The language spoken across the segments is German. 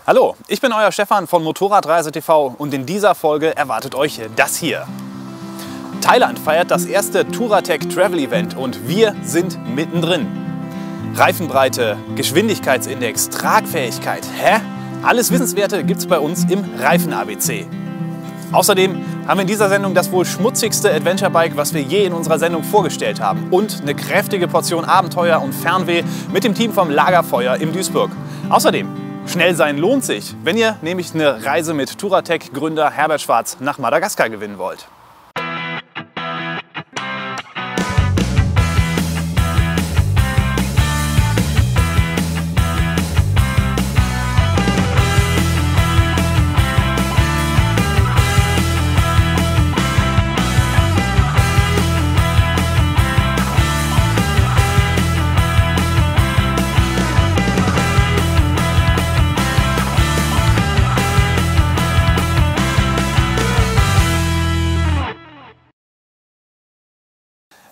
Hallo, ich bin euer Stefan von Motorradreise TV und in dieser Folge erwartet euch das hier. Thailand feiert das erste Touratech Travel Event und wir sind mittendrin. Reifenbreite, Geschwindigkeitsindex, Tragfähigkeit, alles Wissenswerte gibt's bei uns im Reifen-ABC. Außerdem haben wir in dieser Sendung das wohl schmutzigste Adventure-Bike, was wir je in unserer Sendung vorgestellt haben. Und eine kräftige Portion Abenteuer und Fernweh mit dem Team vom Lagerfeuer in Duisburg. Außerdem, schnell sein lohnt sich, wenn ihr nämlich eine Reise mit Touratech-Gründer Herbert Schwarz nach Madagaskar gewinnen wollt.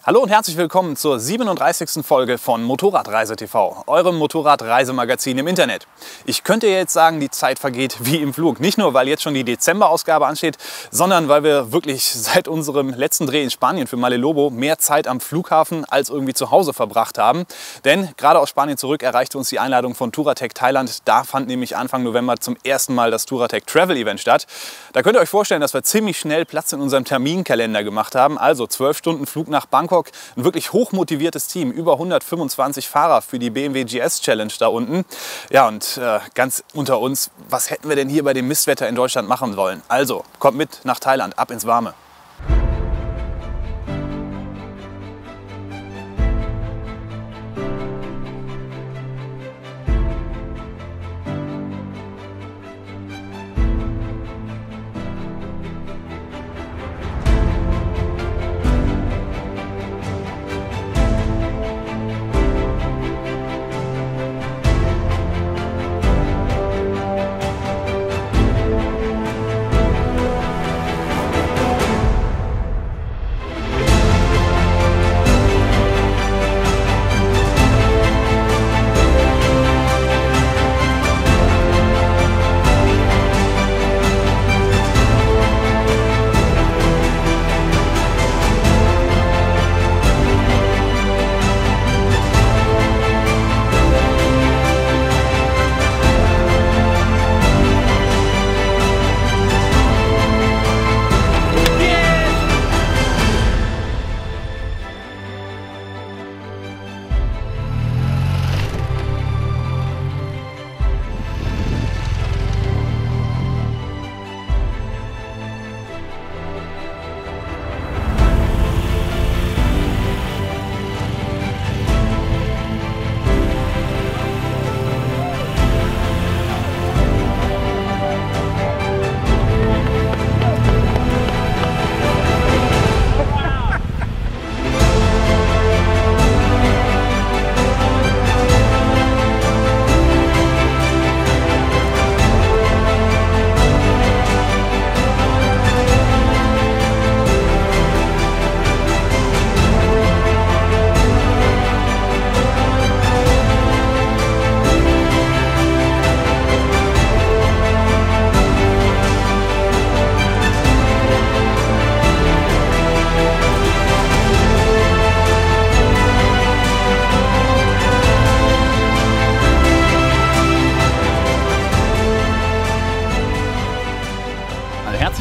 Hallo und herzlich willkommen zur 37. Folge von Motorradreise TV, eurem Motorradreisemagazin im Internet. Ich könnte jetzt sagen, die Zeit vergeht wie im Flug. Nicht nur, weil jetzt schon die Dezemberausgabe ansteht, sondern weil wir wirklich seit unserem letzten Dreh in Spanien für Male Lobo mehr Zeit am Flughafen als irgendwie zu Hause verbracht haben. Denn gerade aus Spanien zurück erreichte uns die Einladung von Touratech Thailand. Da fand nämlich Anfang November zum ersten Mal das Touratech Travel Event statt. Da könnt ihr euch vorstellen, dass wir ziemlich schnell Platz in unserem Terminkalender gemacht haben. Also 12 Stunden Flug nach Bangkok. Ein wirklich hochmotiviertes Team, über 125 Fahrer für die BMW GS Challenge da unten. Ja, und ganz unter uns, was hätten wir denn hier bei dem Mistwetter in Deutschland machen wollen? Also, kommt mit nach Thailand, ab ins Warme.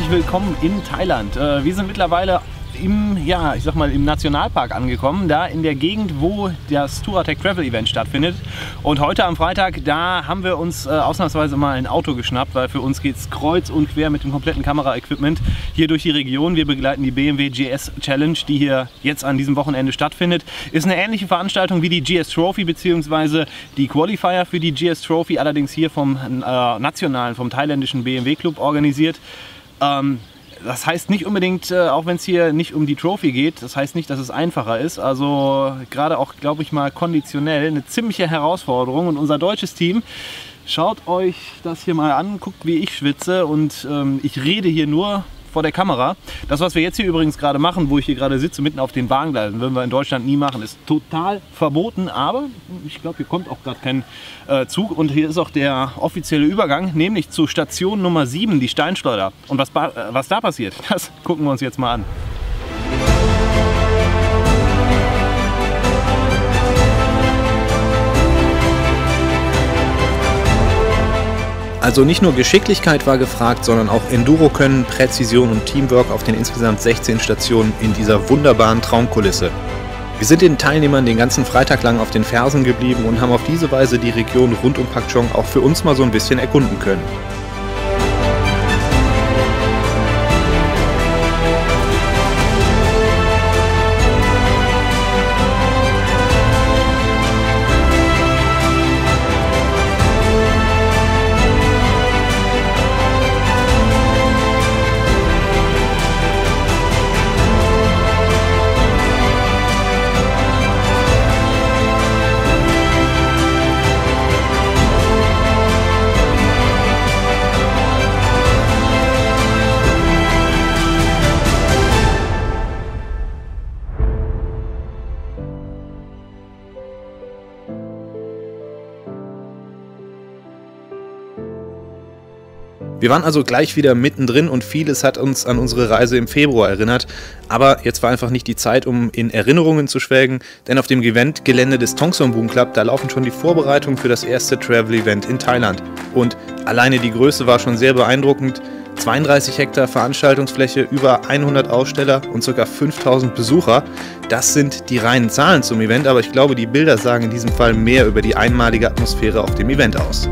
Willkommen in Thailand. Wir sind mittlerweile im Nationalpark angekommen, da in der Gegend, wo das Touratech Travel Event stattfindet. Und heute am Freitag, da haben wir uns ausnahmsweise mal ein Auto geschnappt, weil für uns geht es kreuz und quer mit dem kompletten Kameraequipment hier durch die Region. Wir begleiten die BMW GS Challenge, die hier jetzt an diesem Wochenende stattfindet. Ist eine ähnliche Veranstaltung wie die GS Trophy bzw. die Qualifier für die GS Trophy, allerdings hier vom vom thailändischen BMW Club organisiert. Das heißt nicht unbedingt, auch wenn es hier nicht um die Trophy geht, das heißt nicht, dass es einfacher ist. Also gerade auch, glaube ich mal, konditionell eine ziemliche Herausforderung. Und unser deutsches Team, schaut euch das hier mal an, guckt, wie ich schwitze. Und ich rede hier nur vor der Kamera. Das, was wir jetzt hier übrigens gerade machen, wo ich hier gerade sitze, mitten auf den Bahngleisen, würden wir in Deutschland nie machen. Ist total verboten, aber ich glaube, hier kommt auch gerade kein Zug. Und hier ist auch der offizielle Übergang, nämlich zu Station Nummer 7, die Steinschleuder. Und was da passiert, das gucken wir uns jetzt mal an. Also nicht nur Geschicklichkeit war gefragt, sondern auch Enduro-Können, Präzision und Teamwork auf den insgesamt 16 Stationen in dieser wunderbaren Traumkulisse. Wir sind den Teilnehmern den ganzen Freitag lang auf den Fersen geblieben und haben auf diese Weise die Region rund um Pakchong auch für uns mal so ein bisschen erkunden können. Wir waren also gleich wieder mittendrin und vieles hat uns an unsere Reise im Februar erinnert. Aber jetzt war einfach nicht die Zeit, um in Erinnerungen zu schwelgen, denn auf dem Eventgelände des Tongson Boom Club, da laufen schon die Vorbereitungen für das erste Travel-Event in Thailand. Und alleine die Größe war schon sehr beeindruckend. 32 Hektar Veranstaltungsfläche, über 100 Aussteller und ca. 5000 Besucher. Das sind die reinen Zahlen zum Event, aber ich glaube, die Bilder sagen in diesem Fall mehr über die einmalige Atmosphäre auf dem Event aus.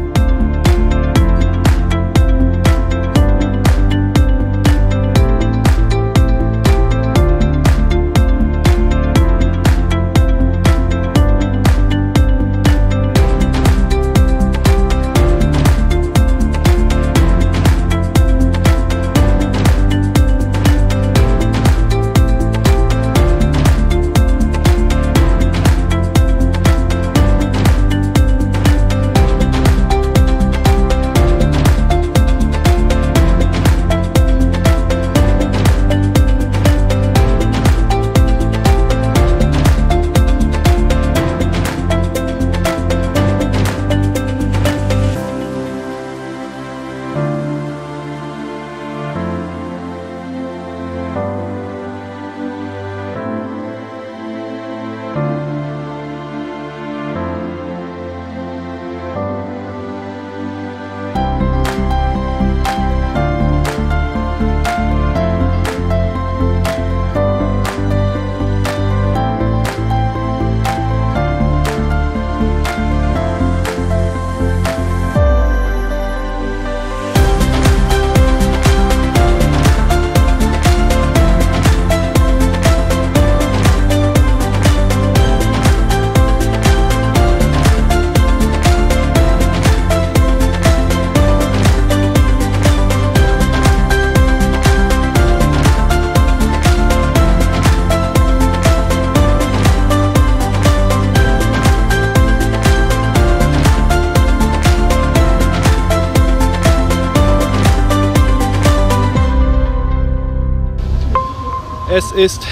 Es ist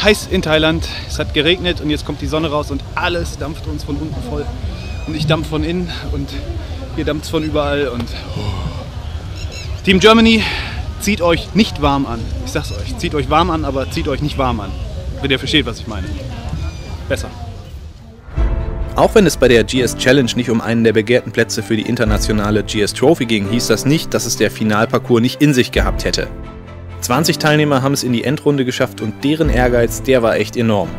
heiß in Thailand, es hat geregnet und jetzt kommt die Sonne raus und alles dampft uns von unten voll. Und ich dampfe von innen und hier dampft es von überall. Und Team Germany, zieht euch nicht warm an. Ich sag's euch, zieht euch warm an, aber zieht euch nicht warm an. Wenn ihr versteht, was ich meine. Besser. Auch wenn es bei der GS Challenge nicht um einen der begehrten Plätze für die internationale GS Trophy ging, hieß das nicht, dass es der Finalparcours nicht in sich gehabt hätte. 20 Teilnehmer haben es in die Endrunde geschafft und deren Ehrgeiz, der war echt enorm.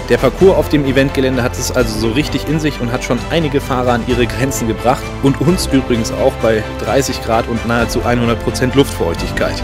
Der Parcours auf dem Eventgelände hat es also so richtig in sich und hat schon einige Fahrer an ihre Grenzen gebracht und uns übrigens auch bei 30 Grad und nahezu 100% Luftfeuchtigkeit.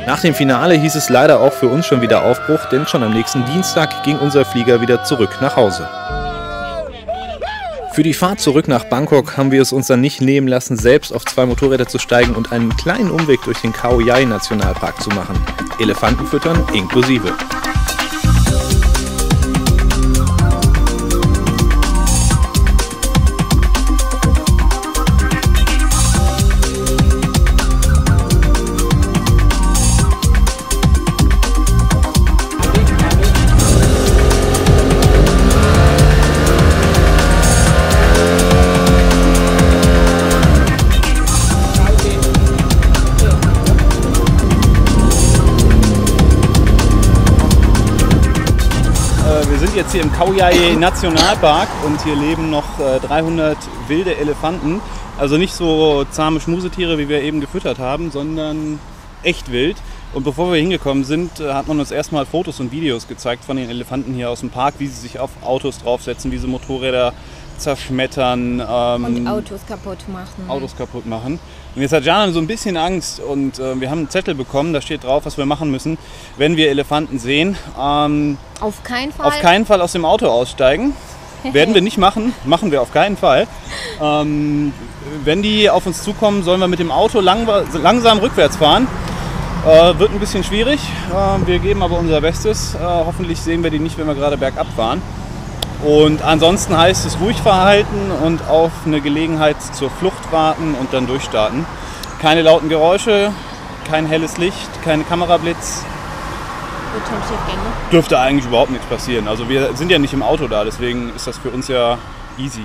Nach dem Finale hieß es leider auch für uns schon wieder Aufbruch, denn schon am nächsten Dienstag ging unser Flieger wieder zurück nach Hause. Für die Fahrt zurück nach Bangkok haben wir es uns dann nicht nehmen lassen, selbst auf 2 Motorräder zu steigen und einen kleinen Umweg durch den Khao Yai Nationalpark zu machen. Elefanten füttern inklusive. Wir sind jetzt hier im Khao Yai Nationalpark und hier leben noch 300 wilde Elefanten. Also nicht so zahme Schmusetiere, wie wir eben gefüttert haben, sondern echt wild. Und bevor wir hingekommen sind, hat man uns erstmal Fotos und Videos gezeigt von den Elefanten hier aus dem Park, wie sie sich auf Autos draufsetzen, wie sie Motorräder zerschmettern. Und Autos kaputt machen. Und jetzt hat Janan so ein bisschen Angst und wir haben einen Zettel bekommen, da steht drauf, was wir machen müssen, wenn wir Elefanten sehen. Auf keinen Fall? Auf keinen Fall aus dem Auto aussteigen. Werden wir nicht machen, machen wir auf keinen Fall. Wenn die auf uns zukommen, sollen wir mit dem Auto langsam rückwärts fahren. Wird ein bisschen schwierig, wir geben aber unser Bestes. Hoffentlich sehen wir die nicht, wenn wir gerade bergab fahren. Und ansonsten heißt es ruhig verhalten und auf eine Gelegenheit zur Flucht warten und dann durchstarten. Keine lauten Geräusche, kein helles Licht, keine Kamerablitz. Wird schon schief gehen, ne? Dürfte eigentlich überhaupt nichts passieren. Also wir sind ja nicht im Auto da, deswegen ist das für uns ja easy.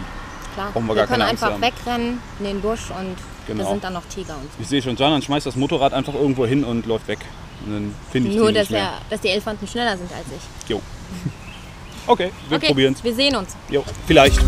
Klar, brauchen wir wir gar können keine Angst einfach haben. wegrennen in den Busch und Genau. da sind dann noch Tiger und so. Ich sehe schon, Janan schmeißt das Motorrad einfach irgendwo hin und läuft weg. Und dann finde ich Nur, die nicht mehr. dass die Elefanten schneller sind als ich. Jo. Okay, wir probieren es. Wir sehen uns. Jo, vielleicht.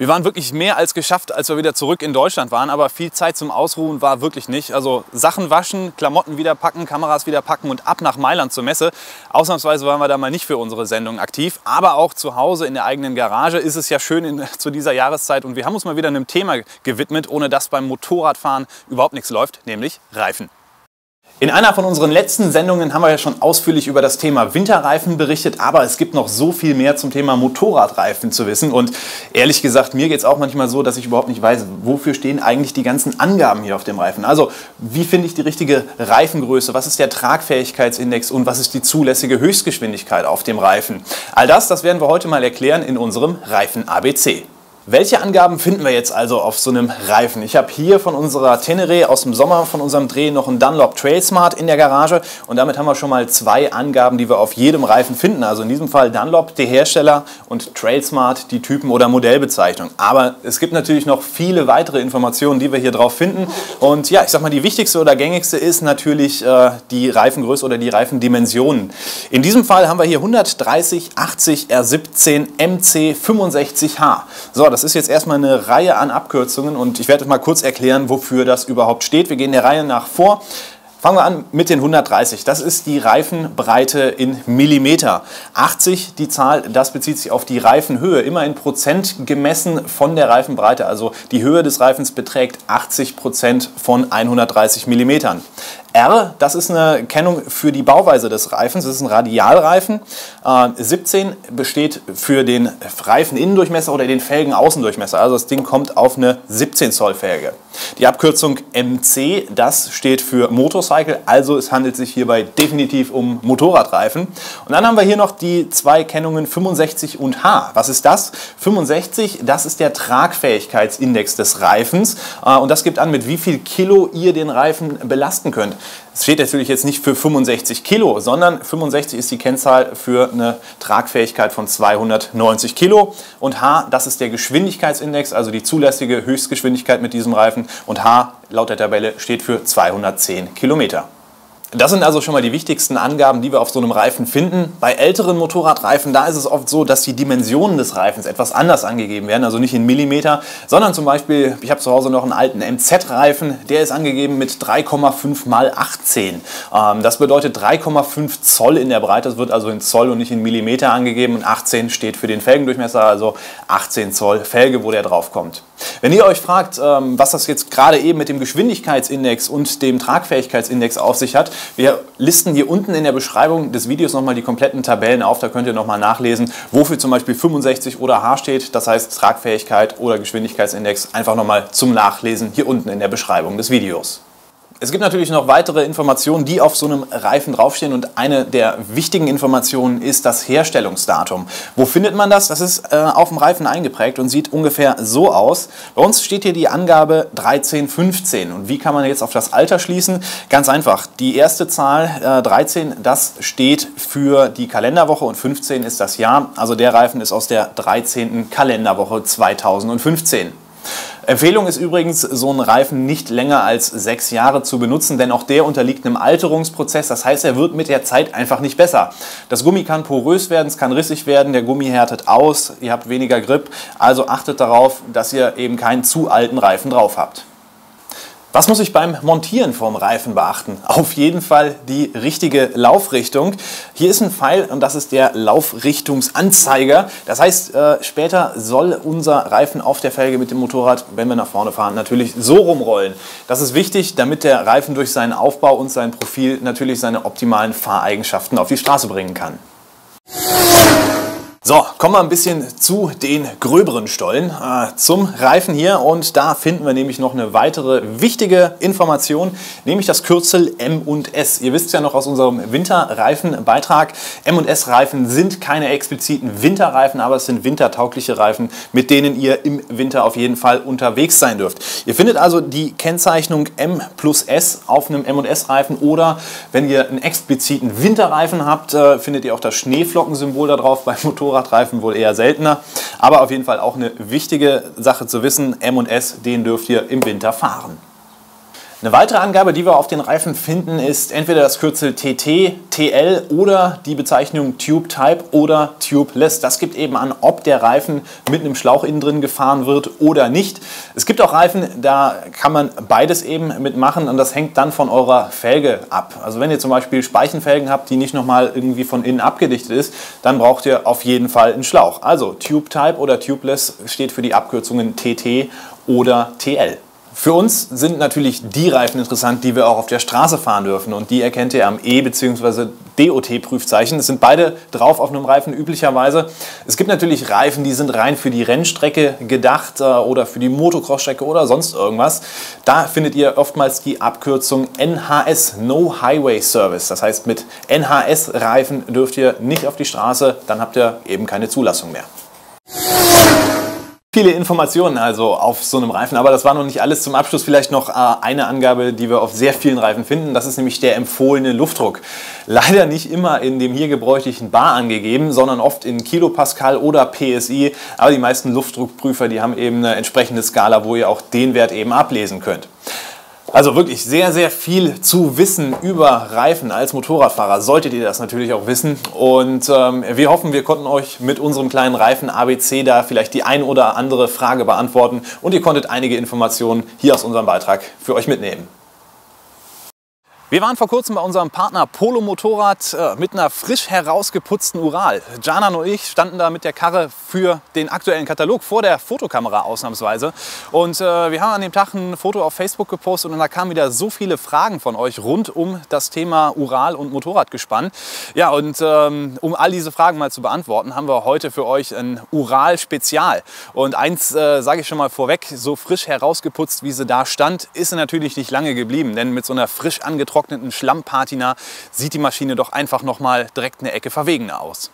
Wir waren wirklich mehr als geschafft, als wir wieder zurück in Deutschland waren, aber viel Zeit zum Ausruhen war wirklich nicht. Also Sachen waschen, Klamotten wieder packen, Kameras wieder packen und ab nach Mailand zur Messe. Ausnahmsweise waren wir da mal nicht für unsere Sendung aktiv, aber auch zu Hause in der eigenen Garage ist es ja schön zu dieser Jahreszeit und wir haben uns mal wieder einem Thema gewidmet, ohne dass beim Motorradfahren überhaupt nichts läuft, nämlich Reifen. In einer von unseren letzten Sendungen haben wir ja schon ausführlich über das Thema Winterreifen berichtet, aber es gibt noch so viel mehr zum Thema Motorradreifen zu wissen. Und ehrlich gesagt, mir geht es auch manchmal so, dass ich überhaupt nicht weiß, wofür stehen eigentlich die ganzen Angaben hier auf dem Reifen. Also, wie finde ich die richtige Reifengröße, was ist der Tragfähigkeitsindex und was ist die zulässige Höchstgeschwindigkeit auf dem Reifen? All das werden wir heute mal erklären in unserem Reifen ABC. Welche Angaben finden wir jetzt also auf so einem Reifen? Ich habe hier von unserer Tenere aus dem Sommer, von unserem Dreh, noch einen Dunlop Trailsmart in der Garage und damit haben wir schon mal 2 Angaben, die wir auf jedem Reifen finden. Also in diesem Fall Dunlop, der Hersteller, und Trailsmart, die Typen- oder Modellbezeichnung. Aber es gibt natürlich noch viele weitere Informationen, die wir hier drauf finden. Und ja, ich sag mal, die wichtigste oder gängigste ist natürlich die Reifengröße oder die Reifendimensionen. In diesem Fall haben wir hier 130 80 R17 MC 65H. So, das ist jetzt erstmal eine Reihe an Abkürzungen und ich werde mal kurz erklären, wofür das überhaupt steht. Wir gehen der Reihe nach vor. Fangen wir an mit den 130. Das ist die Reifenbreite in Millimeter. 80, die Zahl, das bezieht sich auf die Reifenhöhe, immer in Prozent gemessen von der Reifenbreite. Also die Höhe des Reifens beträgt 80% von 130 Millimetern. R, das ist eine Kennung für die Bauweise des Reifens, das ist ein Radialreifen. 17 besteht für den Reifeninnendurchmesser oder den Felgenaußendurchmesser, also das Ding kommt auf eine 17 Zoll Felge. Die Abkürzung MC, das steht für Motorcycle, also es handelt sich hierbei definitiv um Motorradreifen. Und dann haben wir hier noch die 2 Kennungen 65 und H. Was ist das? 65, das ist der Tragfähigkeitsindex des Reifens und das gibt an, mit wie viel Kilo ihr den Reifen belasten könnt. Es steht natürlich jetzt nicht für 65 Kilo, sondern 65 ist die Kennzahl für eine Tragfähigkeit von 290 Kilo. Und H, das ist der Geschwindigkeitsindex, also die zulässige Höchstgeschwindigkeit mit diesem Reifen. Und H, laut der Tabelle, steht für 210 Kilometer. Das sind also schon mal die wichtigsten Angaben, die wir auf so einem Reifen finden. Bei älteren Motorradreifen, da ist es oft so, dass die Dimensionen des Reifens etwas anders angegeben werden, also nicht in Millimeter, sondern zum Beispiel, ich habe zu Hause noch einen alten MZ-Reifen, der ist angegeben mit 3,5 mal 18. Das bedeutet 3,5 Zoll in der Breite, das wird also in Zoll und nicht in Millimeter angegeben und 18 steht für den Felgendurchmesser, also 18 Zoll Felge, wo der drauf kommt. Wenn ihr euch fragt, was das jetzt gerade eben mit dem Geschwindigkeitsindex und dem Tragfähigkeitsindex auf sich hat, wir listen hier unten in der Beschreibung des Videos nochmal die kompletten Tabellen auf, da könnt ihr nochmal nachlesen, wofür zum Beispiel 65 oder H steht, das heißt Tragfähigkeit oder Geschwindigkeitsindex, einfach nochmal zum Nachlesen hier unten in der Beschreibung des Videos. Es gibt natürlich noch weitere Informationen, die auf so einem Reifen draufstehen und eine der wichtigen Informationen ist das Herstellungsdatum. Wo findet man das? Das ist auf dem Reifen eingeprägt und sieht ungefähr so aus. Bei uns steht hier die Angabe 1315 und wie kann man jetzt auf das Alter schließen? Ganz einfach, die erste Zahl 13, das steht für die Kalenderwoche und 15 ist das Jahr, also der Reifen ist aus der 13. Kalenderwoche 2015. Empfehlung ist übrigens, so einen Reifen nicht länger als 6 Jahre zu benutzen, denn auch der unterliegt einem Alterungsprozess. Das heißt, er wird mit der Zeit einfach nicht besser. Das Gummi kann porös werden, es kann rissig werden, der Gummi härtet aus, ihr habt weniger Grip. Also achtet darauf, dass ihr eben keinen zu alten Reifen drauf habt. Was muss ich beim Montieren vom Reifen beachten? Auf jeden Fall die richtige Laufrichtung. Hier ist ein Pfeil und das ist der Laufrichtungsanzeiger. Das heißt, später soll unser Reifen auf der Felge mit dem Motorrad, wenn wir nach vorne fahren, natürlich so rumrollen. Das ist wichtig, damit der Reifen durch seinen Aufbau und sein Profil natürlich seine optimalen Fahreigenschaften auf die Straße bringen kann. So, kommen wir ein bisschen zu den gröberen Stollen, zum Reifen hier und da finden wir nämlich noch eine weitere wichtige Information, nämlich das Kürzel M&S. Ihr wisst ja noch aus unserem Winterreifenbeitrag, M&S-Reifen sind keine expliziten Winterreifen, aber es sind wintertaugliche Reifen, mit denen ihr im Winter auf jeden Fall unterwegs sein dürft. Ihr findet also die Kennzeichnung M+S auf einem M&S-Reifen oder wenn ihr einen expliziten Winterreifen habt, findet ihr auch das Schneeflockensymbol da drauf, beim Motorradreifen wohl eher seltener, aber auf jeden Fall auch eine wichtige Sache zu wissen, M&S, den dürft ihr im Winter fahren. Eine weitere Angabe, die wir auf den Reifen finden, ist entweder das Kürzel TT, TL oder die Bezeichnung Tube Type oder Tubeless. Das gibt eben an, ob der Reifen mit einem Schlauch innen drin gefahren wird oder nicht. Es gibt auch Reifen, da kann man beides eben mitmachen und das hängt dann von eurer Felge ab. Also wenn ihr zum Beispiel Speichenfelgen habt, die nicht nochmal irgendwie von innen abgedichtet ist, dann braucht ihr auf jeden Fall einen Schlauch. Also Tube Type oder Tubeless steht für die Abkürzungen TT oder TL. Für uns sind natürlich die Reifen interessant, die wir auch auf der Straße fahren dürfen und die erkennt ihr am E- bzw. DOT-Prüfzeichen. Es sind beide drauf auf einem Reifen üblicherweise. Es gibt natürlich Reifen, die sind rein für die Rennstrecke gedacht oder für die Motocross-Strecke oder sonst irgendwas. Da findet ihr oftmals die Abkürzung NHS, No Highway Service. Das heißt, mit NHS-Reifen dürft ihr nicht auf die Straße, dann habt ihr eben keine Zulassung mehr. Viele Informationen also auf so einem Reifen, aber das war noch nicht alles. Zum Abschluss vielleicht noch eine Angabe, die wir auf sehr vielen Reifen finden. Das ist nämlich der empfohlene Luftdruck. Leider nicht immer in dem hier gebräuchlichen Bar angegeben, sondern oft in Kilopascal oder PSI. Aber die meisten Luftdruckprüfer, die haben eben eine entsprechende Skala, wo ihr auch den Wert eben ablesen könnt. Also wirklich sehr, sehr viel zu wissen über Reifen als Motorradfahrer. Solltet ihr das natürlich auch wissen. Und wir hoffen, wir konnten euch mit unserem kleinen Reifen ABC da vielleicht die ein oder andere Frage beantworten. Und ihr konntet einige Informationen hier aus unserem Beitrag für euch mitnehmen. Wir waren vor kurzem bei unserem Partner Polo Motorrad mit einer frisch herausgeputzten Ural. Canan und ich standen da mit der Karre für den aktuellen Katalog vor der Fotokamera ausnahmsweise. Und wir haben an dem Tag ein Foto auf Facebook gepostet und da kamen wieder so viele Fragen von euch rund um das Thema Ural und Motorradgespann. Ja, und um all diese Fragen mal zu beantworten, haben wir heute für euch ein Ural-Spezial. Und eins sage ich schon mal vorweg, so frisch herausgeputzt, wie sie da stand, ist sie natürlich nicht lange geblieben. Denn mit so einer frisch angetrockneten Schlammpatina sieht die Maschine doch einfach noch mal direkt eine Ecke verwegener aus.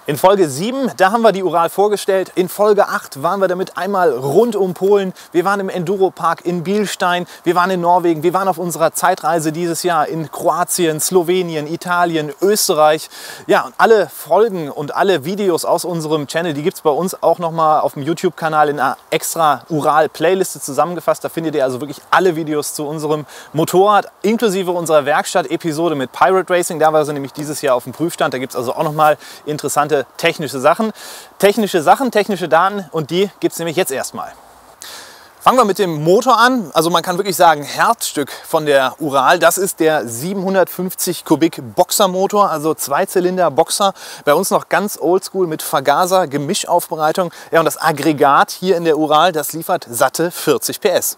In Folge 7, da haben wir die Ural vorgestellt. In Folge 8 waren wir damit einmal rund um Polen. Wir waren im Enduropark in Bilstein, wir waren in Norwegen, wir waren auf unserer Zeitreise dieses Jahr in Kroatien, Slowenien, Italien, Österreich. Ja, und alle Folgen und alle Videos aus unserem Channel, die gibt es bei uns auch nochmal auf dem YouTube-Kanal in einer extra Ural-Playliste zusammengefasst. Da findet ihr also wirklich alle Videos zu unserem Motorrad, inklusive unserer Werkstatt-Episode mit Pirate Racing. Da war sie nämlich dieses Jahr auf dem Prüfstand. Da gibt es also auch nochmal interessante technische technische Daten und die gibt es nämlich jetzt erstmal. Fangen wir mit dem Motor an. Also man kann wirklich sagen, Herzstück von der Ural, das ist der 750 Kubik Boxermotor, also Zweizylinder Boxer. Bei uns noch ganz oldschool mit Vergaser, Gemischaufbereitung. Ja, und das Aggregat hier in der Ural, das liefert satte 40 PS.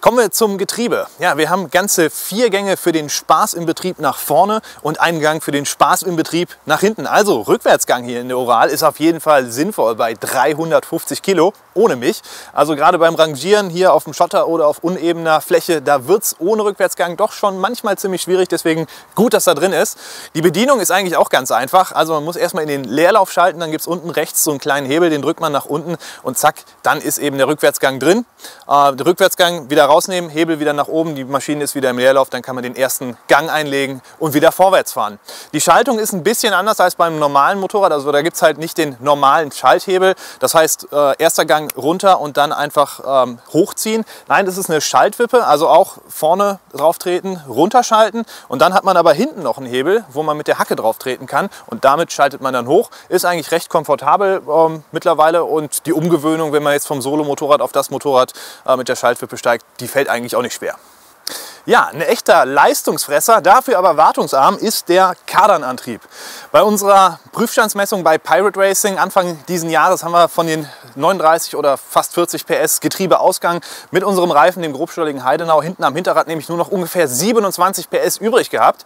Kommen wir zum Getriebe. Ja, wir haben ganze 4 Gänge für den Spaß im Betrieb nach vorne und einen Gang für den Spaß im Betrieb nach hinten. Also Rückwärtsgang hier in der Ural ist auf jeden Fall sinnvoll bei 350 Kilo ohne mich. Also gerade beim Rangieren hier auf dem Schotter oder auf unebener Fläche, da wird es ohne Rückwärtsgang doch schon manchmal ziemlich schwierig. Deswegen gut, dass da drin ist. Die Bedienung ist eigentlich auch ganz einfach. Also man muss erstmal in den Leerlauf schalten, dann gibt es unten rechts so einen kleinen Hebel, den drückt man nach unten und zack, dann ist eben der Rückwärtsgang drin. Der Rückwärtsgang wieder rausnehmen, Hebel wieder nach oben, die Maschine ist wieder im Leerlauf, dann kann man den ersten Gang einlegen und wieder vorwärts fahren. Die Schaltung ist ein bisschen anders als beim normalen Motorrad, also da gibt es halt nicht den normalen Schalthebel, das heißt erster Gang runter und dann einfach hochziehen. Nein, das ist eine Schaltwippe, also auch vorne drauf treten, runterschalten und dann hat man aber hinten noch einen Hebel, wo man mit der Hacke drauf treten kann und damit schaltet man dann hoch. Ist eigentlich recht komfortabel mittlerweile und die Umgewöhnung, wenn man jetzt vom Solo-Motorrad auf das Motorrad mit der Schaltwippe steigt, die fällt eigentlich auch nicht schwer. Ja, ein echter Leistungsfresser, dafür aber wartungsarm ist der Kardanantrieb. Bei unserer Prüfstandsmessung bei Pirate Racing Anfang diesen Jahres haben wir von den 39 oder fast 40 PS Getriebeausgang mit unserem Reifen, dem grobstolligen Heidenau, hinten am Hinterrad nämlich nur noch ungefähr 27 PS übrig gehabt.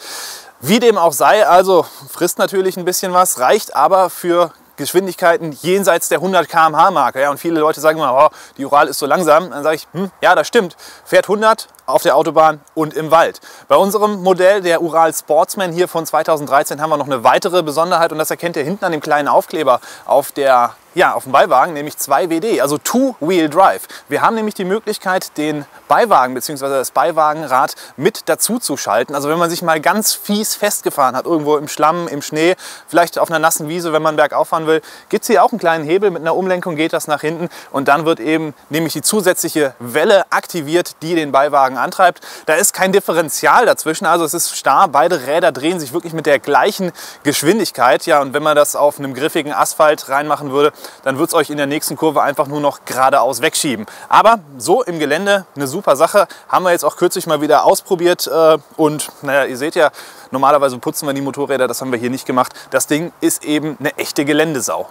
Wie dem auch sei, also frisst natürlich ein bisschen was, reicht aber für Geschwindigkeiten jenseits der 100 km/h Marke. Ja, und viele Leute sagen immer, oh, die Ural ist so langsam. Dann sage ich, ja, das stimmt. Fährt 100, auf der Autobahn und im Wald. Bei unserem Modell, der Ural Sportsman hier von 2013, haben wir noch eine weitere Besonderheit und das erkennt ihr hinten an dem kleinen Aufkleber auf dem Beiwagen, nämlich 2WD, also Two-Wheel Drive. Wir haben nämlich die Möglichkeit, den Beiwagen bzw. das Beiwagenrad mit dazu zu schalten. Also wenn man sich mal ganz fies festgefahren hat, irgendwo im Schlamm, im Schnee, vielleicht auf einer nassen Wiese, wenn man bergauf fahren will, gibt es hier auch einen kleinen Hebel. Mit einer Umlenkung geht das nach hinten und dann wird eben nämlich die zusätzliche Welle aktiviert, die den Beiwagen antreibt. Da ist kein Differential dazwischen, also es ist starr. Beide Räder drehen sich wirklich mit der gleichen Geschwindigkeit. Ja, und wenn man das auf einem griffigen Asphalt reinmachen würde, dann wird es euch in der nächsten Kurve einfach nur noch geradeaus wegschieben. Aber so im Gelände eine super Sache. Haben wir jetzt auch kürzlich mal wieder ausprobiert. Und naja, ihr seht ja, normalerweise putzen wir die Motorräder, das haben wir hier nicht gemacht. Das Ding ist eben eine echte Geländesau.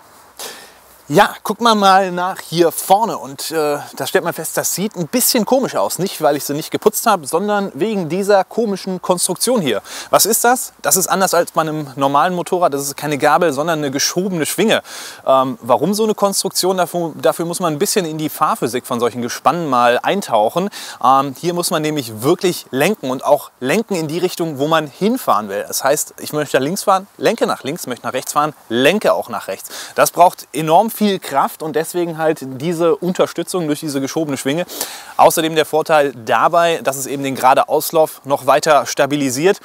Ja, guckt mal nach hier vorne und da stellt man fest, das sieht ein bisschen komisch aus. Nicht, weil ich sie nicht geputzt habe, sondern wegen dieser komischen Konstruktion hier. Was ist das? Das ist anders als bei einem normalen Motorrad. Das ist keine Gabel, sondern eine geschobene Schwinge. Warum so eine Konstruktion? Dafür muss man ein bisschen in die Fahrphysik von solchen Gespannen mal eintauchen. Hier muss man nämlich wirklich lenken und auch lenken in die Richtung, wo man hinfahren will. Das heißt, ich möchte nach links fahren, lenke nach links, möchte nach rechts fahren, lenke auch nach rechts. Das braucht enorm viel Kraft und deswegen halt diese Unterstützung durch diese geschobene Schwinge. Außerdem der Vorteil dabei, dass es eben den Geradeauslauf noch weiter stabilisiert.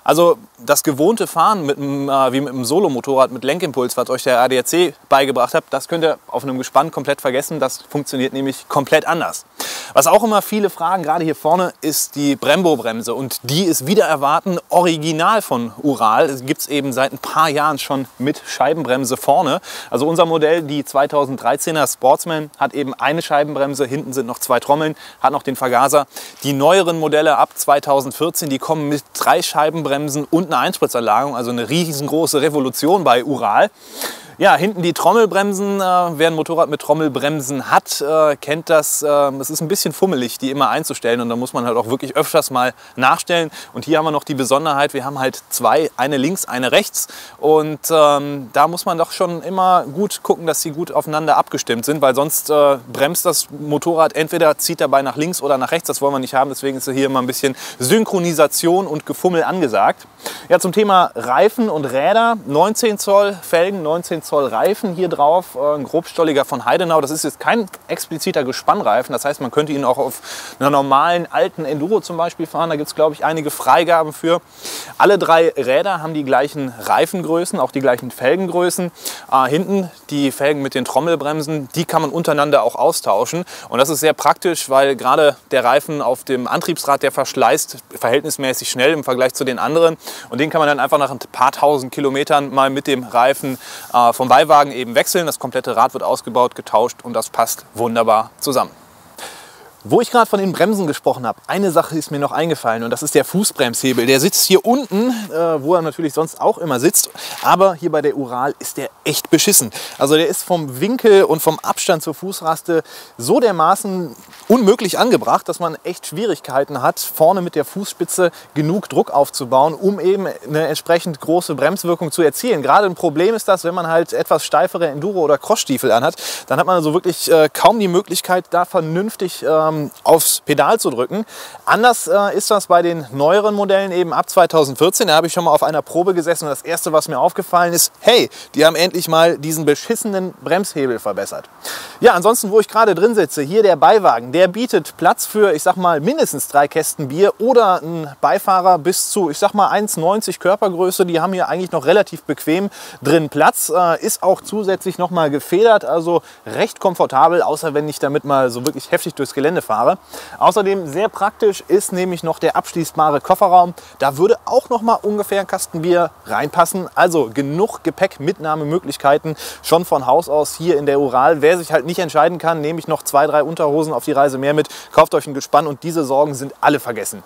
Also das gewohnte Fahren wie mit einem Solo-Motorrad mit Lenkimpuls, was euch der ADAC beigebracht hat, das könnt ihr auf einem Gespann komplett vergessen. Das funktioniert nämlich komplett anders. Was auch immer viele fragen, gerade hier vorne, ist die Brembo-Bremse. Und die ist wieder erwarten original von Ural. Es gibt es eben seit ein paar Jahren schon mit Scheibenbremse vorne. Also unser Modell, die 2013er Sportsman, hat eben eine Scheibenbremse. Hinten sind noch 2 Trommeln, hat noch den Vergaser. Die neueren Modelle ab 2014, die kommen mit 3 Scheibenbremsen und eine Einspritzanlagung, also eine riesengroße Revolution bei Ural. Ja, hinten die Trommelbremsen. Wer ein Motorrad mit Trommelbremsen hat, kennt das. Es ist ein bisschen fummelig, die immer einzustellen und da muss man halt auch wirklich öfters mal nachstellen. Und hier haben wir noch die Besonderheit, wir haben halt 2, eine links, eine rechts. Und da muss man doch schon immer gut gucken, dass sie gut aufeinander abgestimmt sind, weil sonst bremst das Motorrad, entweder zieht dabei nach links oder nach rechts. Das wollen wir nicht haben, deswegen ist hier immer ein bisschen Synchronisation und Gefummel angesagt. Ja, zum Thema Reifen und Räder. 19 Zoll Felgen, 19 Zoll Reifen hier drauf, ein grobstolliger von Heidenau. Das ist jetzt kein expliziter Gespannreifen, das heißt, man könnte ihn auch auf einer normalen alten Enduro zum Beispiel fahren. Da gibt es, glaube ich, einige Freigaben für. Alle 3 Räder haben die gleichen Reifengrößen, auch die gleichen Felgengrößen. Hinten die Felgen mit den Trommelbremsen, die kann man untereinander auch austauschen. Und das ist sehr praktisch, weil gerade der Reifen auf dem Antriebsrad, der verschleißt verhältnismäßig schnell im Vergleich zu den anderen. Und den kann man dann einfach nach ein paar tausend Kilometern mal mit dem Reifen vom Beiwagen eben wechseln. Das komplette Rad wird ausgebaut, getauscht und das passt wunderbar zusammen. Wo ich gerade von den Bremsen gesprochen habe, eine Sache ist mir noch eingefallen und das ist der Fußbremshebel. Der sitzt hier unten, wo er natürlich sonst auch immer sitzt, aber hier bei der Ural ist der echt beschissen. Also der ist vom Winkel und vom Abstand zur Fußraste so dermaßen unmöglich angebracht, dass man echt Schwierigkeiten hat, vorne mit der Fußspitze genug Druck aufzubauen, um eben eine entsprechend große Bremswirkung zu erzielen. Gerade ein Problem ist das, wenn man halt etwas steifere Enduro- oder Crossstiefel anhat, dann hat man also wirklich kaum die Möglichkeit, da vernünftig aufs Pedal zu drücken. Anders ist das bei den neueren Modellen eben ab 2014. Da habe ich schon mal auf einer Probe gesessen und das erste, was mir aufgefallen ist, hey, die haben endlich mal diesen beschissenen Bremshebel verbessert. Ja, ansonsten, wo ich gerade drin sitze, hier der Beiwagen, der bietet Platz für, ich sag mal, mindestens 3 Kästen Bier oder ein Beifahrer bis zu, ich sag mal, 1,90 Körpergröße. Die haben hier eigentlich noch relativ bequem drin Platz. Ist auch zusätzlich noch mal gefedert, also recht komfortabel, außer wenn ich damit mal so wirklich heftig durchs Gelände fahre. Außerdem sehr praktisch ist nämlich noch der abschließbare Kofferraum. Da würde auch noch mal ungefähr ein Kasten Bier reinpassen. Also genug Gepäckmitnahmemöglichkeiten schon von Haus aus hier in der Ural. Wer sich halt nicht entscheiden kann, nehme ich noch 2, 3 Unterhosen auf die Reise mehr mit. Kauft euch ein Gespann und diese Sorgen sind alle vergessen.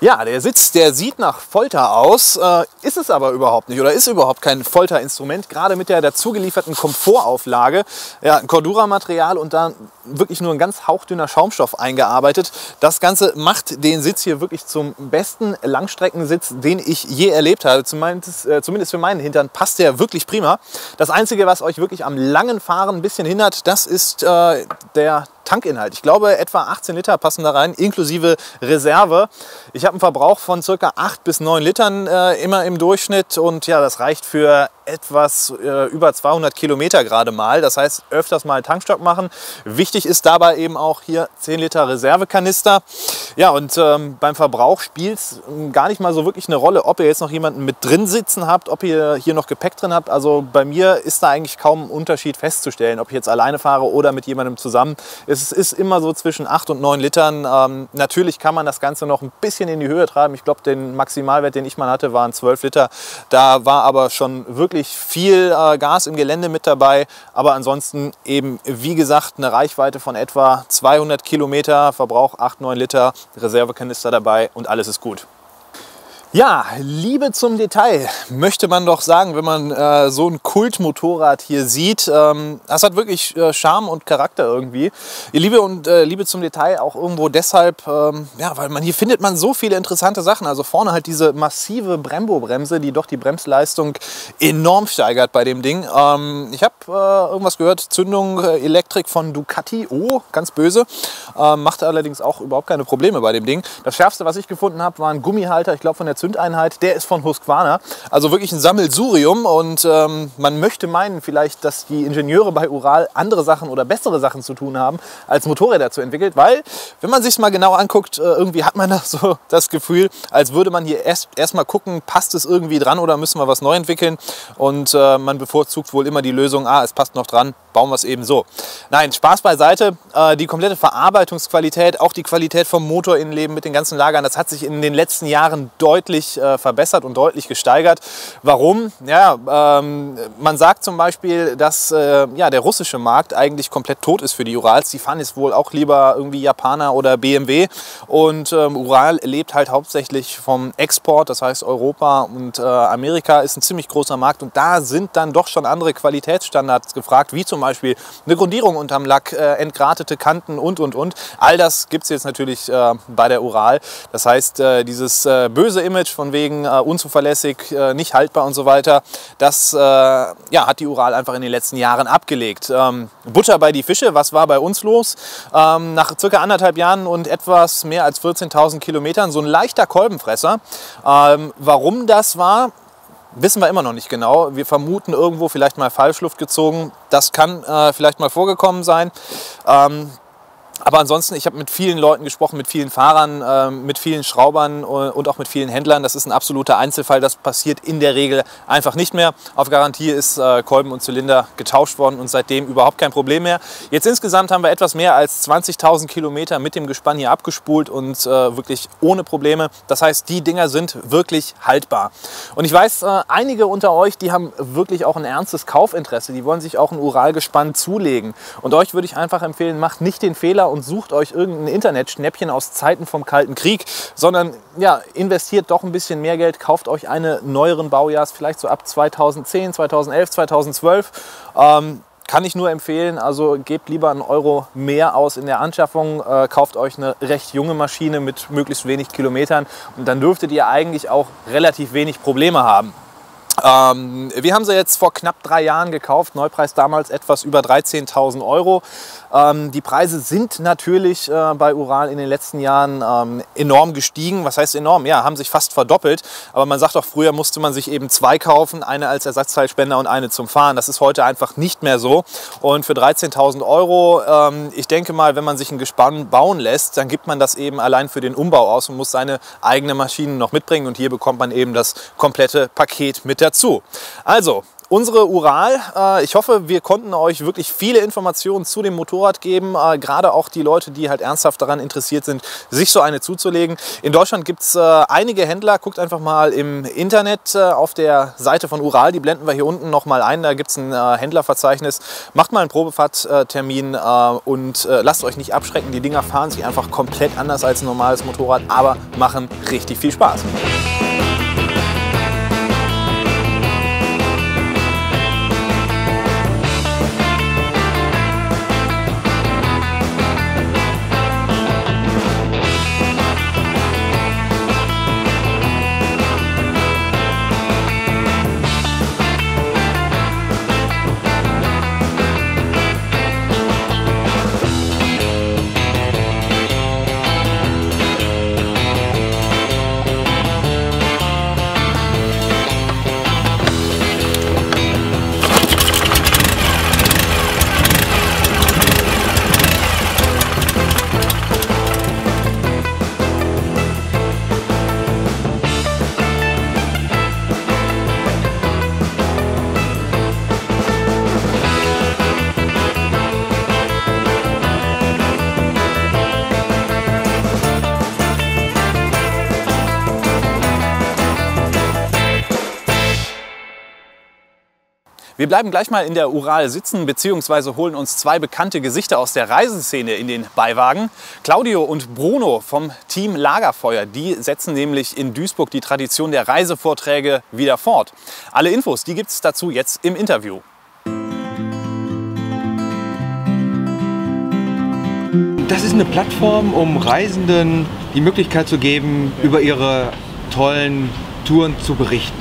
Ja, der Sitz, der sieht nach Folter aus, ist es aber überhaupt nicht oder ist überhaupt kein Folterinstrument. Gerade mit der dazu gelieferten Komfortauflage, ja, ein Cordura-Material und dann wirklich nur ein ganz hauchdünner Schaumstoff eingearbeitet. Das Ganze macht den Sitz hier wirklich zum besten Langstreckensitz, den ich je erlebt habe. Zumindest für meinen Hintern passt der wirklich prima. Das Einzige, was euch wirklich am langen Fahren ein bisschen hindert, das ist der Tankinhalt. Ich glaube, etwa 18 Liter passen da rein, inklusive Reserve. Ich habe einen Verbrauch von ca. 8 bis 9 Litern immer im Durchschnitt und ja, das reicht für etwas über 200 Kilometer gerade mal. Das heißt, öfters mal Tankstopp machen. Wichtig ist dabei eben auch hier 10 Liter Reservekanister. Ja, und beim Verbrauch spielt es gar nicht mal so wirklich eine Rolle, ob ihr jetzt noch jemanden mit drin sitzen habt, ob ihr hier noch Gepäck drin habt. Also bei mir ist da eigentlich kaum ein Unterschied festzustellen, ob ich jetzt alleine fahre oder mit jemandem zusammen. Es ist immer so zwischen 8 und 9 Litern. Natürlich kann man das Ganze noch ein bisschen in die Höhe treiben. Ich glaube, den Maximalwert, den ich mal hatte, waren 12 Liter. Da war aber schon wirklich viel Gas im Gelände mit dabei. Aber ansonsten eben, wie gesagt, eine Reichweite von etwa 200 Kilometer, Verbrauch 8, 9 Liter, Reservekanister dabei und alles ist gut. Ja, Liebe zum Detail, möchte man doch sagen, wenn man so ein Kultmotorrad hier sieht. Das hat wirklich Charme und Charakter irgendwie. Liebe zum Detail auch irgendwo deshalb, ja, weil hier findet man so viele interessante Sachen. Also vorne halt diese massive Brembo-Bremse, die doch die Bremsleistung enorm steigert bei dem Ding. Ich habe irgendwas gehört, Zündung Elektrik von Ducati, oh, ganz böse. Machte allerdings auch überhaupt keine Probleme bei dem Ding. Das Schärfste, was ich gefunden habe, war ein Gummihalter, ich glaube von der Zündeinheit, der ist von Husqvarna, also wirklich ein Sammelsurium und man möchte meinen vielleicht, dass die Ingenieure bei Ural andere Sachen oder bessere Sachen zu tun haben, als Motorräder zu entwickeln, weil, wenn man sich mal genau anguckt, irgendwie hat man da so das Gefühl, als würde man hier erst mal gucken, passt es irgendwie dran oder müssen wir was neu entwickeln und man bevorzugt wohl immer die Lösung, es passt noch dran, bauen wir es eben so. Nein, Spaß beiseite, die komplette Verarbeitungsqualität, auch die Qualität vom Motorinnenleben mit den ganzen Lagern, das hat sich in den letzten Jahren deutlich verbessert und deutlich gesteigert. Warum? Ja, man sagt zum Beispiel, dass ja, der russische Markt eigentlich komplett tot ist für die Urals. Die fahren jetzt wohl auch lieber irgendwie Japaner oder BMW und Ural lebt halt hauptsächlich vom Export, das heißt Europa und Amerika ist ein ziemlich großer Markt und da sind dann doch schon andere Qualitätsstandards gefragt, wie zum Beispiel eine Grundierung unterm Lack, entgratete Kanten und. All das gibt es jetzt natürlich bei der Ural. Das heißt, dieses böse Image von wegen unzuverlässig, nicht haltbar und so weiter, das ja, hat die Ural einfach in den letzten Jahren abgelegt. Butter bei die Fische, was war bei uns los? Nach circa 1,5 Jahren und etwas mehr als 14.000 Kilometern so ein leichter Kolbenfresser. Warum das war, wissen wir immer noch nicht genau. Wir vermuten irgendwo vielleicht mal Falschluft gezogen. Das kann vielleicht mal vorgekommen sein. Aber ansonsten, ich habe mit vielen Leuten gesprochen, mit vielen Fahrern, mit vielen Schraubern und auch mit vielen Händlern. Das ist ein absoluter Einzelfall. Das passiert in der Regel einfach nicht mehr. Auf Garantie ist Kolben und Zylinder getauscht worden und seitdem überhaupt kein Problem mehr. Jetzt insgesamt haben wir etwas mehr als 20.000 Kilometer mit dem Gespann hier abgespult und wirklich ohne Probleme. Das heißt, die Dinger sind wirklich haltbar. Und ich weiß, einige unter euch, die haben wirklich auch ein ernstes Kaufinteresse. Die wollen sich auch ein Uralgespann zulegen. Und euch würde ich einfach empfehlen, macht nicht den Fehler und sucht euch irgendein Internetschnäppchen aus Zeiten vom Kalten Krieg, sondern ja, investiert doch ein bisschen mehr Geld, kauft euch eine neueren Baujahrs, vielleicht so ab 2010, 2011, 2012. Kann ich nur empfehlen, also gebt lieber einen Euro mehr aus in der Anschaffung, kauft euch eine recht junge Maschine mit möglichst wenig Kilometern und dann dürftet ihr eigentlich auch relativ wenig Probleme haben. Wir haben sie jetzt vor knapp 3 Jahren gekauft, Neupreis damals etwas über 13.000 Euro. Die Preise sind natürlich bei Ural in den letzten Jahren enorm gestiegen. Was heißt enorm? Ja, haben sich fast verdoppelt. Aber man sagt auch, früher musste man sich eben 2 kaufen, eine als Ersatzteilspender und eine zum Fahren. Das ist heute einfach nicht mehr so. Und für 13.000 Euro, ich denke mal, wenn man sich ein Gespann bauen lässt, dann gibt man das eben allein für den Umbau aus und muss seine eigene Maschine noch mitbringen. Und hier bekommt man eben das komplette Paket mit dazu. Also, unsere Ural, ich hoffe, wir konnten euch wirklich viele Informationen zu dem Motorrad geben, gerade auch die Leute, die halt ernsthaft daran interessiert sind, sich so eine zuzulegen. In Deutschland gibt es einige Händler, guckt einfach mal im Internet auf der Seite von Ural, die blenden wir hier unten noch mal ein, da gibt es ein Händlerverzeichnis. Macht mal einen Probefahrttermin und lasst euch nicht abschrecken, die Dinger fahren sich einfach komplett anders als ein normales Motorrad, aber machen richtig viel Spaß. Wir bleiben gleich mal in der Ural sitzen bzw. holen uns zwei bekannte Gesichter aus der Reiseszene in den Beiwagen. Claudio und Bruno vom Team Lagerfeuer, die setzen nämlich in Duisburg die Tradition der Reisevorträge wieder fort. Alle Infos, die gibt es dazu jetzt im Interview. Das ist eine Plattform, um Reisenden die Möglichkeit zu geben, über ihre tollen Touren zu berichten.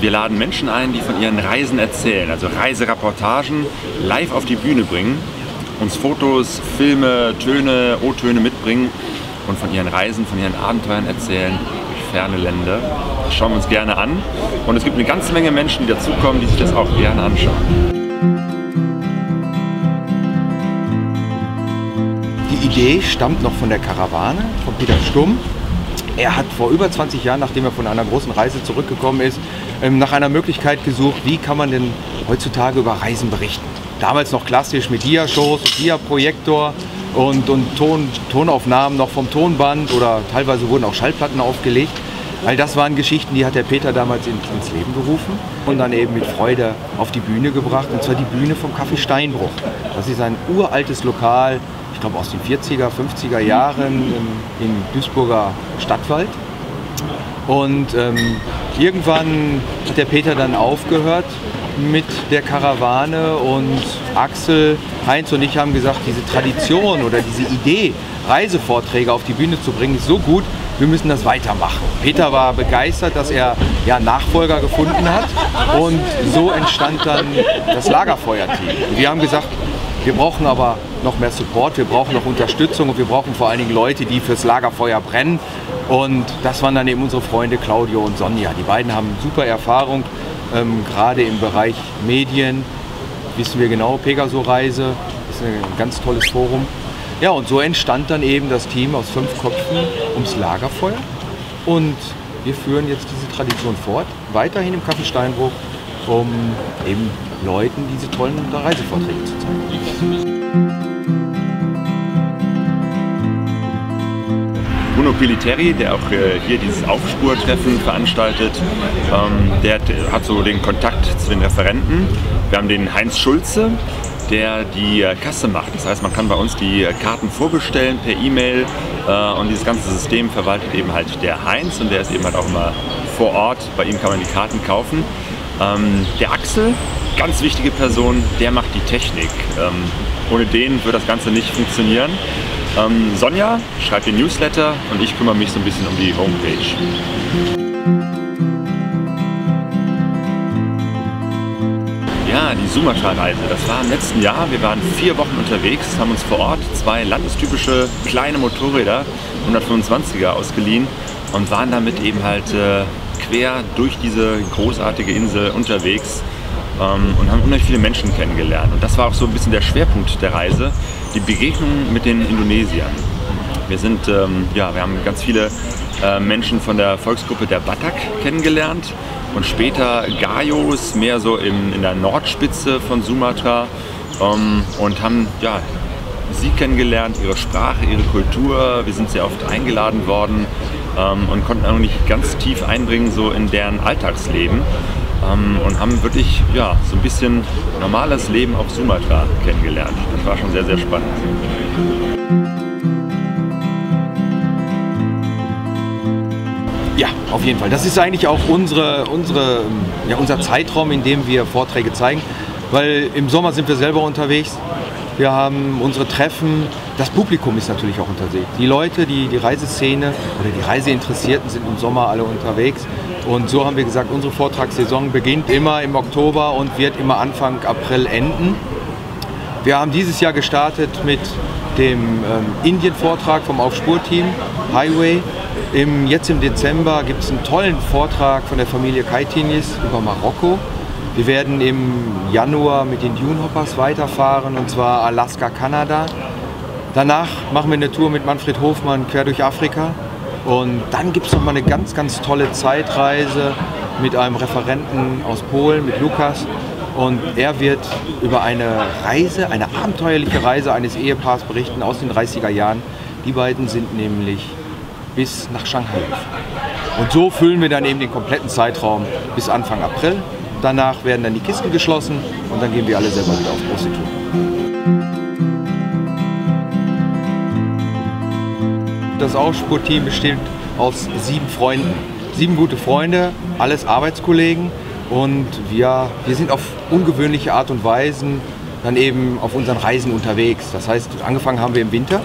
Wir laden Menschen ein, die von ihren Reisen erzählen, also Reisereportagen live auf die Bühne bringen, uns Fotos, Filme, Töne, O-Töne mitbringen und von ihren Reisen, von ihren Abenteuern erzählen durch ferne Länder. Das schauen wir uns gerne an und es gibt eine ganze Menge Menschen, die dazukommen, die sich das auch gerne anschauen. Die Idee stammt noch von der Karawane, von Peter Stumm. Er hat vor über 20 Jahren, nachdem er von einer großen Reise zurückgekommen ist, nach einer Möglichkeit gesucht, wie kann man denn heutzutage über Reisen berichten. Damals noch klassisch mit Dia-Shows, Dia-Projektor und Tonaufnahmen noch vom Tonband oder teilweise wurden auch Schallplatten aufgelegt. All das waren Geschichten, die hat der Peter damals ins Leben gerufen und dann eben mit Freude auf die Bühne gebracht. Und zwar die Bühne vom Café Steinbruch. Das ist ein uraltes Lokal, ich glaube aus den 40er, 50er Jahren im Duisburger Stadtwald. Und irgendwann hat der Peter dann aufgehört mit der Karawane und Axel, Heinz und ich haben gesagt, diese Tradition oder diese Idee, Reisevorträge auf die Bühne zu bringen, ist so gut, wir müssen das weitermachen. Peter war begeistert, dass er ja Nachfolger gefunden hat und so entstand dann das Lagerfeuer-Team. Wir haben gesagt, wir brauchen aber noch mehr Support, wir brauchen noch Unterstützung und wir brauchen vor allen Dingen Leute, die fürs Lagerfeuer brennen. Und das waren dann eben unsere Freunde Claudio und Sonja. Die beiden haben super Erfahrung, gerade im Bereich Medien. Wissen wir genau, Pegaso-Reise ist ein ganz tolles Forum. Ja, und so entstand dann eben das Team aus 5 Köpfen ums Lagerfeuer. Und wir führen jetzt diese Tradition fort, weiterhin im Café Steinbruch, um eben Leuten diese tollen Reisevorträge zu zeigen. Bruno Piliteri, der auch hier dieses Aufspurtreffen veranstaltet, der hat so den Kontakt zu den Referenten. Wir haben den Heinz Schulze, der die Kasse macht. Das heißt, man kann bei uns die Karten vorbestellen per E-Mail und dieses ganze System verwaltet eben halt der Heinz und der ist eben halt auch immer vor Ort. Bei ihm kann man die Karten kaufen. Der Axel, ganz wichtige Person, der macht die Technik. Ohne den wird das Ganze nicht funktionieren. Sonja schreibt den Newsletter und ich kümmere mich so ein bisschen um die Homepage. Ja, die Sumatra-Reise, das war im letzten Jahr. Wir waren 4 Wochen unterwegs, haben uns vor Ort 2 landestypische kleine Motorräder, 125er, ausgeliehen und waren damit eben halt quer durch diese großartige Insel unterwegs und haben unheimlich viele Menschen kennengelernt. Und das war auch so ein bisschen der Schwerpunkt der Reise, die Begegnung mit den Indonesiern. Wir haben ganz viele Menschen von der Volksgruppe der Batak kennengelernt und später Gayos, mehr so in der Nordspitze von Sumatra und haben sie kennengelernt, ihre Sprache, ihre Kultur. Wir sind sehr oft eingeladen worden und konnten auch nicht ganz tief einbringen so in deren Alltagsleben und haben wirklich so ein bisschen normales Leben auf Sumatra kennengelernt. Das war schon sehr, sehr spannend. Ja, auf jeden Fall. Das ist eigentlich auch unser Zeitraum, in dem wir Vorträge zeigen, weil im Sommer sind wir selber unterwegs. Wir haben unsere Treffen. Das Publikum ist natürlich auch unterwegs. Die Leute, die Reiseszene oder die Reiseinteressierten sind im Sommer alle unterwegs. Und so haben wir gesagt, unsere Vortragssaison beginnt immer im Oktober und wird immer Anfang April enden. Wir haben dieses Jahr gestartet mit dem Indien-Vortrag vom Aufspur-Team, Highway. Jetzt im Dezember gibt es einen tollen Vortrag von der Familie Kaitinis über Marokko. Wir werden im Januar mit den Dune Hoppers weiterfahren, und zwar Alaska, Kanada. Danach machen wir eine Tour mit Manfred Hofmann quer durch Afrika. Und dann gibt es noch mal eine ganz, ganz tolle Zeitreise mit einem Referenten aus Polen, mit Lukas. Und er wird über eine Reise, eine abenteuerliche Reise eines Ehepaars berichten aus den 30er Jahren. Die beiden sind nämlich bis nach Shanghai gefahren. Und so füllen wir dann eben den kompletten Zeitraum bis Anfang April. Danach werden dann die Kisten geschlossen und dann gehen wir alle selber wieder auf große Tour. Das Aufspurteam besteht aus 7 Freunden. 7 gute Freunde, alles Arbeitskollegen. Und wir sind auf ungewöhnliche Art und Weise dann eben auf unseren Reisen unterwegs. Das heißt, angefangen haben wir im Winter.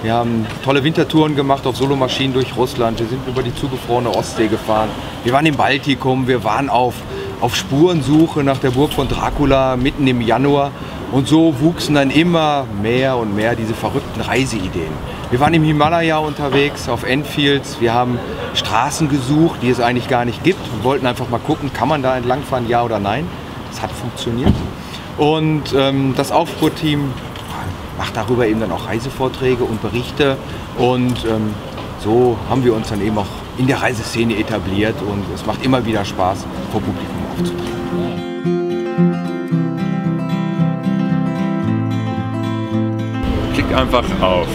Wir haben tolle Wintertouren gemacht auf Solomaschinen durch Russland. Wir sind über die zugefrorene Ostsee gefahren. Wir waren im Baltikum. Wir waren auf Spurensuche nach der Burg von Dracula mitten im Januar. Und so wuchsen dann immer mehr und mehr diese verrückten Reiseideen. Wir waren im Himalaya unterwegs, auf Enfields. Wir haben Straßen gesucht, die es eigentlich gar nicht gibt. Wir wollten einfach mal gucken, kann man da entlangfahren, ja oder nein. Das hat funktioniert. Und das Aufspurteam macht darüber eben dann auch Reisevorträge und Berichte. Und so haben wir uns dann eben auch in der Reiseszene etabliert. Und es macht immer wieder Spaß, vor Publikum aufzutreten. Klickt einfach auf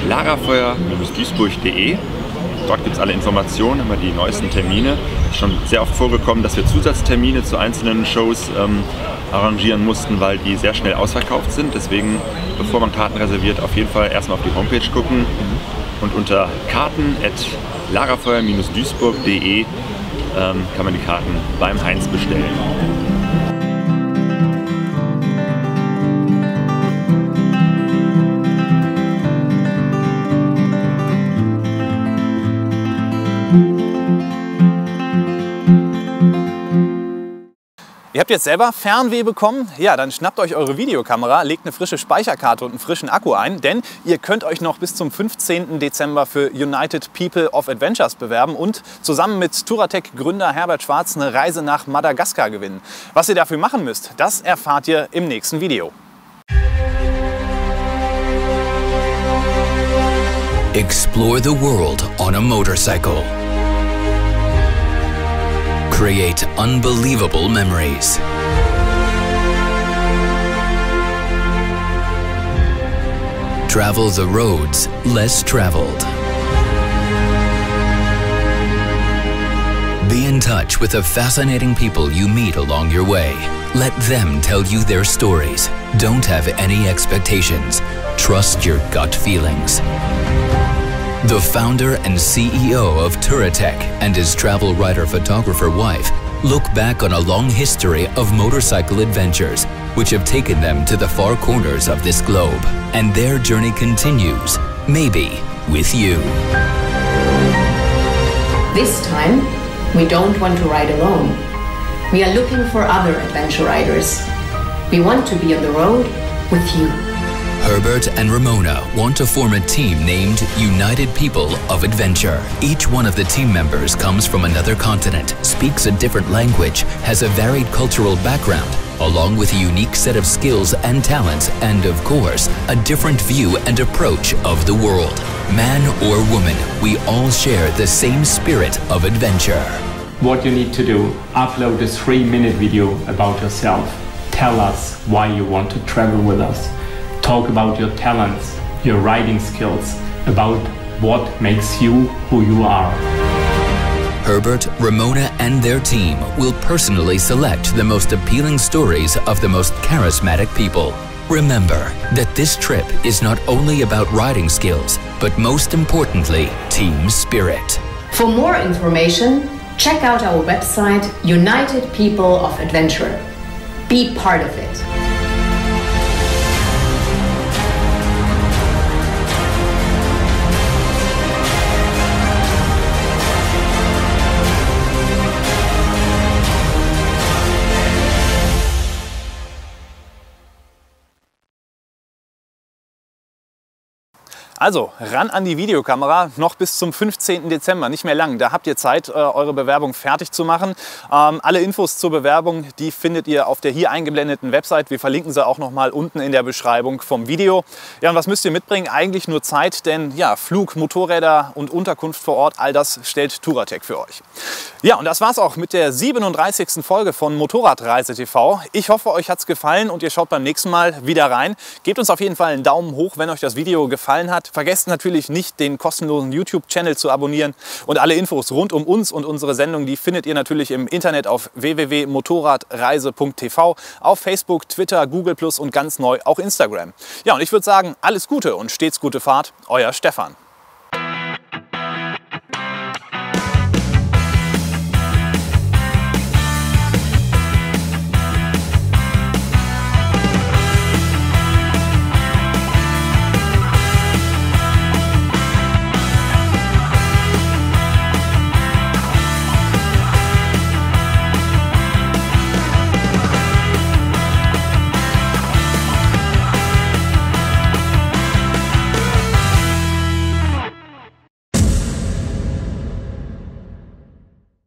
lagerfeuer-duisburg.de. Dort gibt es alle Informationen, immer die neuesten Termine. Es ist schon sehr oft vorgekommen, dass wir Zusatztermine zu einzelnen Shows arrangieren mussten, weil die sehr schnell ausverkauft sind. Deswegen, bevor man Karten reserviert, auf jeden Fall erstmal auf die Homepage gucken und unter karten@lagerfeuer-duisburg.de kann man die Karten beim Heinz bestellen. Ihr habt jetzt selber Fernweh bekommen? Ja, dann schnappt euch eure Videokamera, legt eine frische Speicherkarte und einen frischen Akku ein, denn ihr könnt euch noch bis zum 15. Dezember für United People of Adventures bewerben und zusammen mit Touratech-Gründer Herbert Schwarz eine Reise nach Madagaskar gewinnen. Was ihr dafür machen müsst, das erfahrt ihr im nächsten Video. Explore the world on a motorcycle. Create unbelievable memories. Travel the roads less traveled. Be in touch with the fascinating people you meet along your way. Let them tell you their stories. Don't have any expectations. Trust your gut feelings. The founder and CEO of Touratech and his travel writer-photographer wife look back on a long history of motorcycle adventures which have taken them to the far corners of this globe. And their journey continues, maybe with you. This time, we don't want to ride alone. We are looking for other adventure riders. We want to be on the road with you. Herbert and Ramona want to form a team named United People of Adventure. Each one of the team members comes from another continent, speaks a different language, has a varied cultural background, along with a unique set of skills and talents, and of course, a different view and approach of the world. Man or woman, we all share the same spirit of adventure. What you need to do, upload a 3-minute video about yourself. Tell us why you want to travel with us. Talk about your talents, your riding skills, about what makes you who you are. Herbert, Ramona, and their team will personally select the most appealing stories of the most charismatic people. Remember that this trip is not only about riding skills, but most importantly, team spirit. For more information, check out our website, United People of Adventure. Be part of it. Also ran an die Videokamera, noch bis zum 15. Dezember, nicht mehr lang. Da habt ihr Zeit, eure Bewerbung fertig zu machen. Alle Infos zur Bewerbung, die findet ihr auf der hier eingeblendeten Website. Wir verlinken sie auch noch mal unten in der Beschreibung vom Video. Ja, und was müsst ihr mitbringen? Eigentlich nur Zeit, denn ja, Flug, Motorräder und Unterkunft vor Ort, all das stellt Touratech für euch. Ja, und das war's auch mit der 37. Folge von Motorradreise TV. Ich hoffe, euch hat's gefallen und ihr schaut beim nächsten Mal wieder rein. Gebt uns auf jeden Fall einen Daumen hoch, wenn euch das Video gefallen hat. vergesst natürlich nicht, den kostenlosen YouTube-Channel zu abonnieren. Und alle Infos rund um uns und unsere Sendung, die findet ihr natürlich im Internet auf www.motorradreise.tv, auf Facebook, Twitter, Google+ und ganz neu auch Instagram. Ja, und ich würde sagen, alles Gute und stets gute Fahrt, euer Stefan.